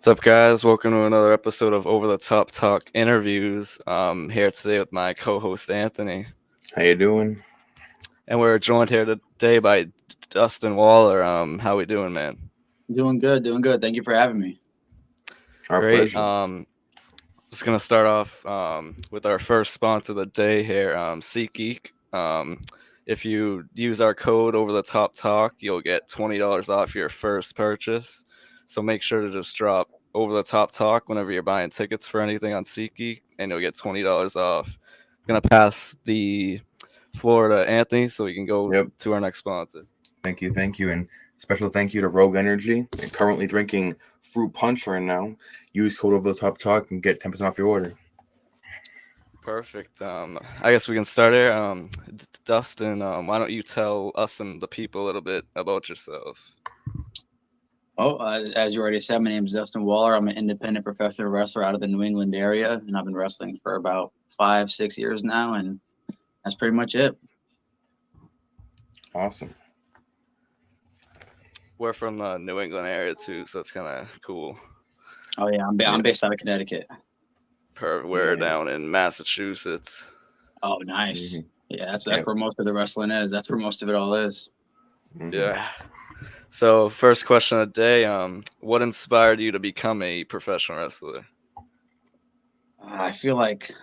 What's up, guys? Welcome to another episode of Over the Top Talk interviews. Here today with my co-host Anthony, How you doing? and we're joined here today by Dustin Waller. How we doing, man? Doing good, doing good. Thank you for having me. Our Great. pleasure. Just gonna start off with our first sponsor of the day here, SeatGeek. If you use our code Over the Top Talk, you'll get $20 off your first purchase. So make sure to just drop Over the Top Talk whenever you're buying tickets for anything on SeatGeek, and you'll get $20 off. I'm gonna pass the floor to Anthony so we can go Yep. to our next sponsor. Thank you, and special thank you to Rogue Energy. They're currently drinking fruit punch right now. Use code Over the Top Talk and get 10% off your order. Perfect. I guess we can start here. Dustin, why don't you tell us and the people a little bit about yourself? As you already said, my name is Dustin Waller. I'm an independent professional wrestler out of the New England area, and I've been wrestling for about 5-6 years now, and that's pretty much it. Awesome. We're from the New England area too, so it's kind of cool. Oh yeah, I'm based out of Connecticut. We're Nice. down in Massachusetts. Oh, nice. Mhm. Yeah, that's Yep. where most of the wrestling is. That's where most of it all is. Mhm. Yeah. So, first question of the day: what inspired you to become a professional wrestler? I feel like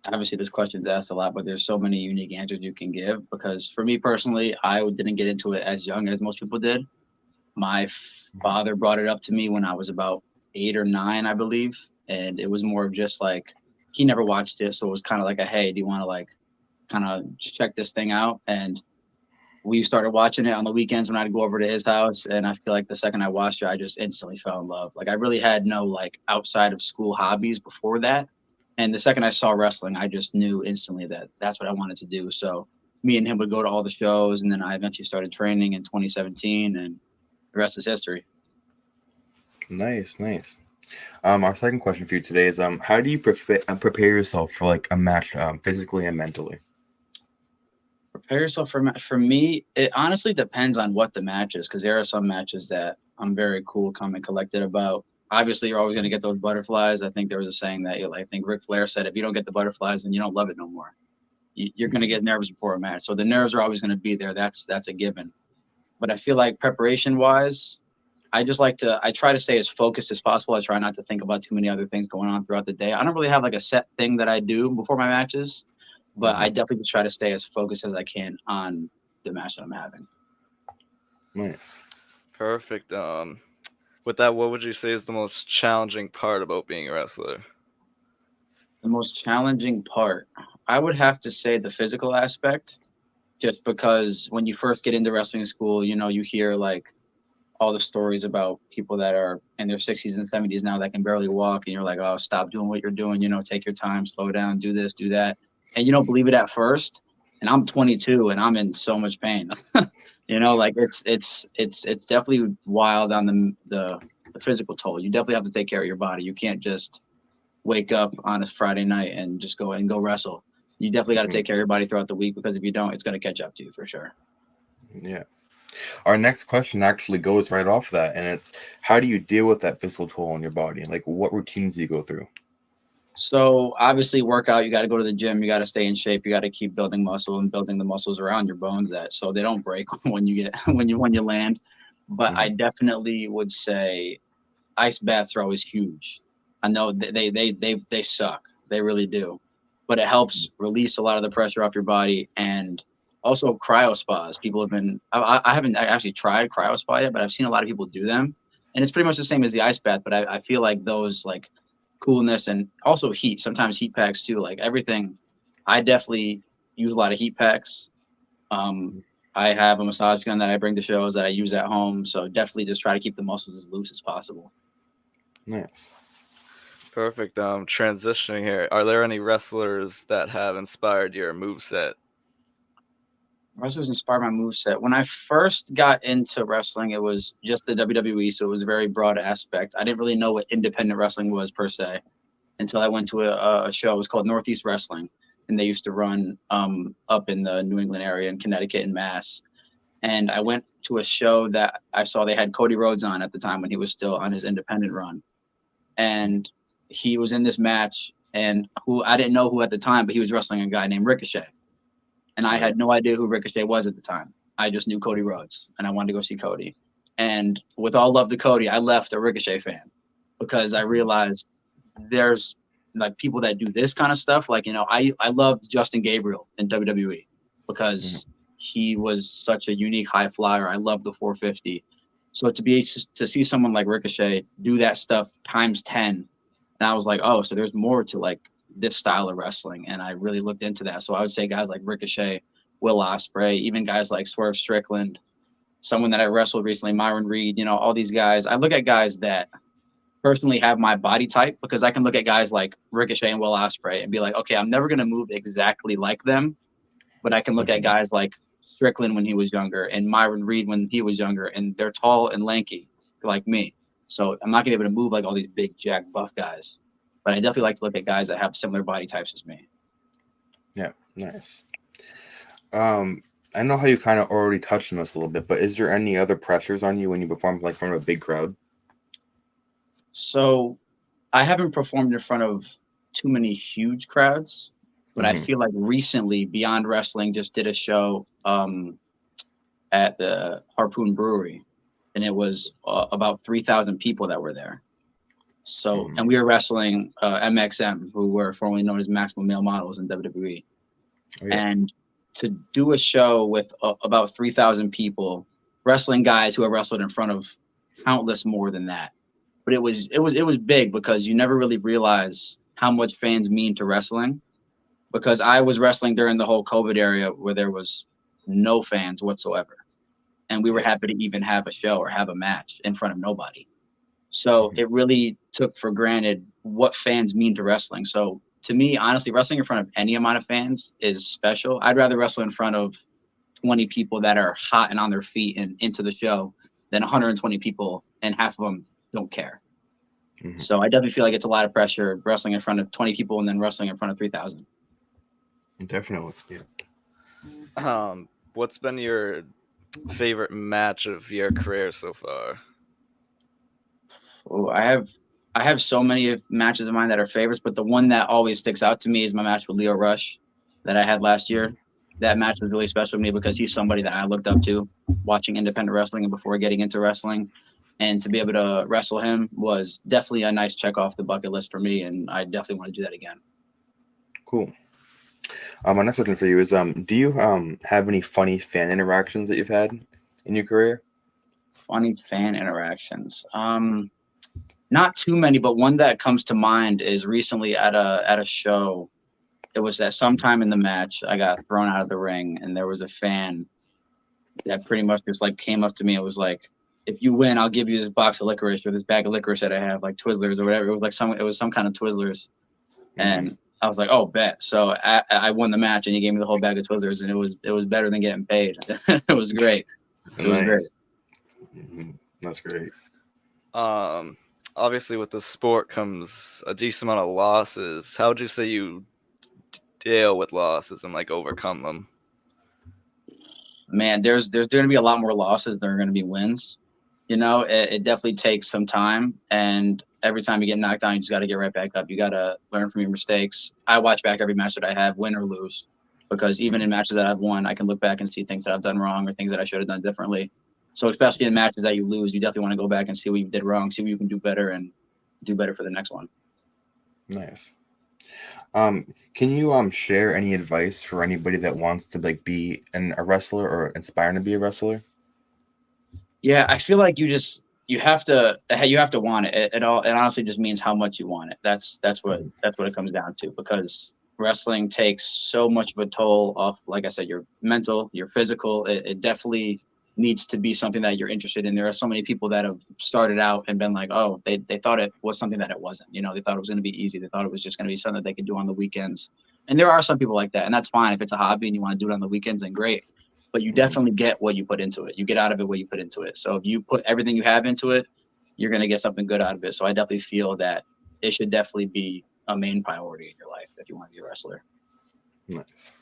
obviously this question's asked a lot, but there's so many unique answers you can give. Because for me personally, I didn't get into it as young as most people did. My father brought it up to me when I was about 8 or 9, I believe, and it was more of just like he never watched it, so it was kind of like a hey, do you want to like kind of check this thing out? And we started watching it on the weekends when I'd go over to his house, and I feel like the second I watched it, I just instantly fell in love. Like I really had no like outside of school hobbies before that, and the second I saw wrestling, I just knew instantly that that's what I wanted to do. So me and him would go to all the shows, and then I eventually started training in 2017, and the rest is history. Nice. Our second question for you today is how do you prepare yourself for like a match physically and mentally? Prepare yourself for a match. For me, it honestly depends on what the match is, because there are some matches that I'm very cool, calm, and collected about. Obviously, you're always going to get those butterflies. I think there was a saying that I think Ric Flair said, if you don't get the butterflies, then you don't love it no more. You're going to get nervous before a match. So the nerves are always going to be there. That's a given. But I feel like preparation wise, I try to stay as focused as possible. I try not to think about too many other things going on throughout the day. I don't really have like a set thing that I do before my matches, but I definitely just try to stay as focused as I can on the match that I'm having. Nice. Perfect. With that, what would you say is the most challenging part about being a wrestler? The most challenging part, I would have to say the physical aspect, just because when you first get into wrestling school, you hear like all the stories about people that are in their 60s and 70s now that can barely walk, and you're like, oh, stop doing what you're doing, take your time, slow down, do this, do that, and you don't believe it at first. And I'm 22 and I'm in so much pain. Like it's definitely wild on the physical toll. You definitely have to take care of your body. You can't just wake up on a Friday night and just go wrestle. You definitely got to take care of your body throughout the week, because if you don't, it's going to catch up to you for sure. Yeah. Our next question actually goes right off that, and it's how do you deal with that physical toll on your body? Like what routines do you go through? So obviously workout, you got to go to the gym, you got to stay in shape, you got to keep building muscle and building the muscles around your bones so they don't break when you land. But I definitely would say ice baths are always huge. I know they suck. They really do. But it helps release a lot of the pressure off your body. And also cryo spas. People have been I haven't actually tried cryo spa yet, but I've seen a lot of people do them. And it's pretty much the same as the ice bath, but I feel like those like coolness and also heat, sometimes heat packs too, like everything. I definitely use a lot of heat packs. I have a massage gun that I bring to shows that I use at home, so definitely just try to keep the muscles as loose as possible. Nice. Perfect. Transitioning here, are there any wrestlers that have inspired your moveset? Wrestlers inspired my moveset. When I first got into wrestling, it was just the WWE, so it was a very broad aspect. I didn't really know what independent wrestling was per se until I went to a show. It was called Northeast Wrestling, and they used to run up in the New England area in Connecticut and Mass. And I went to a show that I saw they had Cody Rhodes on at the time when he was still on his independent run. And he was in this match, and who I didn't know who at the time, but he was wrestling a guy named Ricochet. And I had no idea who Ricochet was at the time. I just knew Cody Rhodes, and I wanted to go see Cody. And with all love to Cody, I left a Ricochet fan because I realized there's like people that do this kind of stuff. Like, you know, I loved Justin Gabriel in WWE because he was such a unique high flyer. I love the 450. So to see someone like Ricochet do that stuff times 10, and I was like, oh, so there's more to like this style of wrestling. And I really looked into that. So I would say guys like Ricochet, Will Ospreay, even guys like Swerve Strickland, someone that I wrestled recently, Myron Reed, you know, all these guys. I look at guys that personally have my body type because I can look at guys like Ricochet and Will Ospreay and be like, okay, I'm never going to move exactly like them. But I can look at guys like Strickland when he was younger and Myron Reed when he was younger, and they're tall and lanky like me. So I'm not going to be able to move like all these big, jack, buff guys. But I definitely like to look at guys that have similar body types as me. Yeah, nice. I know how you kind of already touched on this a little bit, but is there any other pressures on you when you perform like from a big crowd? So I haven't performed in front of too many huge crowds, but I feel like recently Beyond Wrestling just did a show at the Harpoon Brewery, and it was about 3,000 people that were there. So, and we were wrestling MXM, who were formerly known as Maximum Male Models in WWE. Oh, yeah. And to do a show with about 3,000 people, wrestling guys who have wrestled in front of countless more than that. But it was big because you never really realize how much fans mean to wrestling. Because I was wrestling during the whole COVID area where there was no fans whatsoever. And we were happy to even have a show or have a match in front of nobody. So it really took for granted what fans mean to wrestling. So to me, honestly, wrestling in front of any amount of fans is special. I'd rather wrestle in front of 20 people that are hot and on their feet and into the show than 120 people and half of them don't care. So I definitely feel like it's a lot of pressure wrestling in front of 20 people and then wrestling in front of 3,000. Definitely. Yeah. What's been your favorite match of your career so far? Oh, I have so many matches of mine that are favorites, but the one that always sticks out to me is my match with Leo Rush that I had last year. That match was really special to me because he's somebody that I looked up to watching independent wrestling and before getting into wrestling. And to be able to wrestle him was definitely a nice check off the bucket list for me, and I definitely want to do that again. Cool. My next question for you is, do you have any funny fan interactions that you've had in your career? Funny fan interactions. Not too many, but one that comes to mind is recently at a show. It was at some time in the match, I got thrown out of the ring, and there was a fan that pretty much just like came up to me and was like, if you win, I'll give you this box of licorice or this bag of licorice that I have, like Twizzlers or whatever. It was some kind of Twizzlers. And I was like, oh, bet. So I won the match, and he gave me the whole bag of Twizzlers, and it was better than getting paid. It was great. It was great. That's great. Obviously with the sport comes a decent amount of losses. How would you say you deal with losses and like overcome them? Man, there's going to be a lot more losses than there are going to be wins. You know, it definitely takes some time, and every time you get knocked down, you just got to get right back up. You got to learn from your mistakes. I watch back every match that I have, win or lose, because even in matches that I've won, I can look back and see things that I've done wrong or things that I should have done differently. So especially in matches that you lose, you definitely want to go back and see what you did wrong, see what you can do better, and do better for the next one. Nice. Can you share any advice for anybody that wants to like be a wrestler or aspiring to be a wrestler? Yeah, I feel like you have to want it. It honestly just means how much you want it. That's what it comes down to, because wrestling takes so much of a toll off, like I said, your mental, your physical. It definitely needs to be something that you're interested in. There are so many people that have started out and been like, oh, they thought it was something that it wasn't. You know, they thought it was going to be easy. They thought it was just going to be something that they could do on the weekends. And there are some people like that, and that's fine. If it's a hobby and you want to do it on the weekends, then great. But you definitely get what you put into it. You get out of it what you put into it. So if you put everything you have into it, you're going to get something good out of it. So I definitely feel that it should definitely be a main priority in your life if you want to be a wrestler. Nice.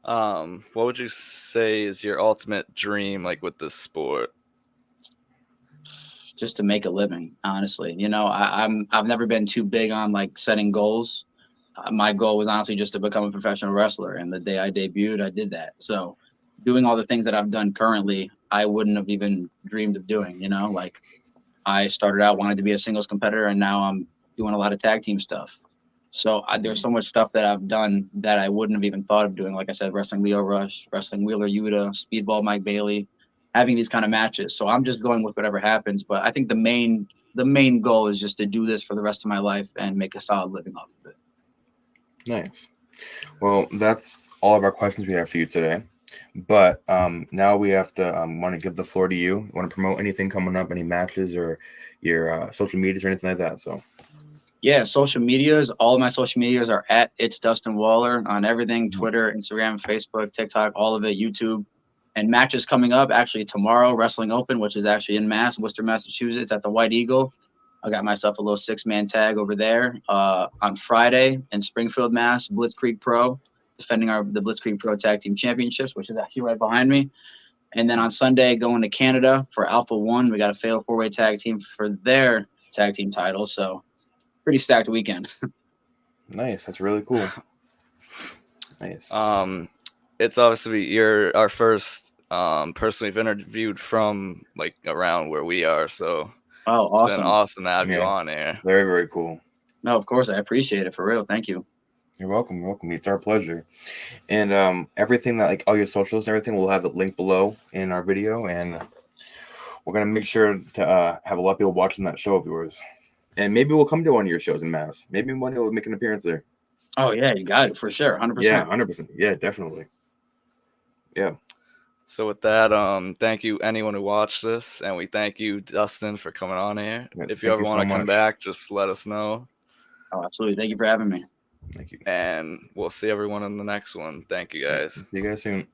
What would you say is your ultimate dream, like with this sport? Just to make a living, honestly. I've never been too big on like setting goals. My goal was honestly just to become a professional wrestler, and the day I debuted, I did that. So, doing all the things that I've done currently, I wouldn't have even dreamed of doing. Like I started out wanting to be a singles competitor, and now I'm doing a lot of tag team stuff. So there's so much stuff that I've done that I wouldn't have even thought of doing. Like I said, wrestling Leo Rush, wrestling Wheeler Yuta, Speedball Mike Bailey, having these kind of matches. So I'm just going with whatever happens. But I think the main goal is just to do this for the rest of my life and make a solid living off of it. Nice. Well, that's all of our questions we have for you today. But now we have to want to give the floor to you. You want to promote anything coming up, any matches or your social medias or anything like that? So Yeah, social medias. All of my social medias are at It's Dustin Waller on everything: Twitter, Instagram, Facebook, TikTok, all of it, YouTube. And matches coming up actually tomorrow, Wrestling Open, which is actually in Worcester, Massachusetts, at the White Eagle. I got myself a little 6-man tag over there. On Friday in Springfield, Mass, Blitzkrieg Pro, defending the Blitzkrieg Pro Tag Team Championships, which is actually right behind me. And then on Sunday, going to Canada for Alpha One. We got a fatal 4-way tag team for their tag team titles. So pretty stacked weekend. nice. That's really cool. Nice. It's obviously you're our first person we've interviewed from like around where we are, so Oh, it's awesome. been awesome to have you Yeah. on here. Very, very cool. No, of course. I appreciate it, for real. Thank you. You're welcome. You're welcome. It's our pleasure. And everything that, like all your socials and everything, we'll have it linked below in our video. And we're going to make sure to have a lot of people watching that show of yours. And maybe we'll come to one of your shows in Mass. Maybe one day we'll make an appearance there. Oh, yeah, you got it, for sure. 100%. Yeah, 100%. Yeah, definitely. Yeah. So with that, thank you anyone who watched this, and we thank you, Dustin, for coming on here. Yeah, If you thank ever you so want to come much. back, just let us know. Oh, absolutely. Thank you for having me. Thank you. And we'll see everyone in the next one. Thank you guys. See you guys soon.